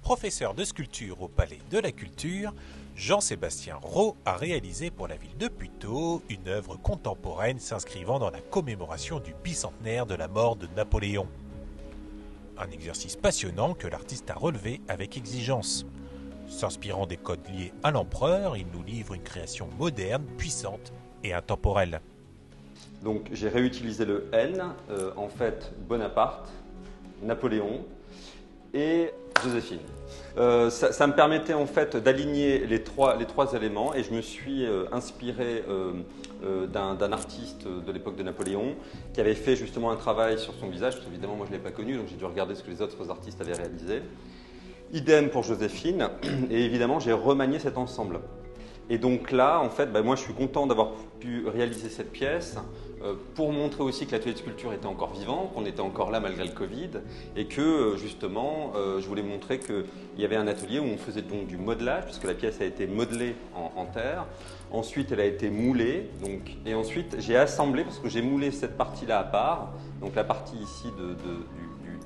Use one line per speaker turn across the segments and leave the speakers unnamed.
Professeur de sculpture au Palais de la Culture, Jean-Sébastien Rau a réalisé pour la ville de Puteaux une œuvre contemporaine s'inscrivant dans la commémoration du bicentenaire de la mort de Napoléon. Un exercice passionnant que l'artiste a relevé avec exigence. S'inspirant des codes liés à l'empereur, il nous livre une création moderne, puissante et intemporelle.
Donc j'ai réutilisé le N, en fait Bonaparte, Napoléon et Joséphine. Ça me permettait en fait d'aligner les trois éléments et je me suis inspiré d'un artiste de l'époque de Napoléon qui avait fait justement un travail sur son visage, parce qu'évidemment moi je ne l'ai pas connu, donc j'ai dû regarder ce que les autres artistes avaient réalisé. Idem pour Joséphine, et évidemment j'ai remanié cet ensemble. Et donc là, en fait, moi je suis content d'avoir pu réaliser cette pièce pour montrer aussi que l'atelier de sculpture était encore vivant, qu'on était encore là malgré le Covid et que justement, je voulais montrer qu'il y avait un atelier où on faisait donc du modelage, puisque la pièce a été modelée en terre. Ensuite, elle a été moulée, et ensuite j'ai assemblé, parce que j'ai moulé cette partie-là à part, donc la partie ici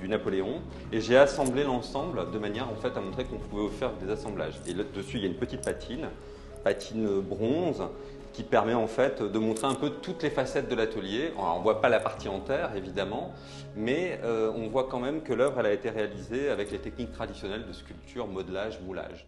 du Napoléon, et j'ai assemblé l'ensemble de manière en fait à montrer qu'on pouvait faire des assemblages. Et là-dessus, il y a une petite patine bronze qui permet en fait de montrer un peu toutes les facettes de l'atelier. On ne voit pas la partie en terre évidemment, mais on voit quand même que l'œuvre a été réalisée avec les techniques traditionnelles de sculpture, modelage, moulage.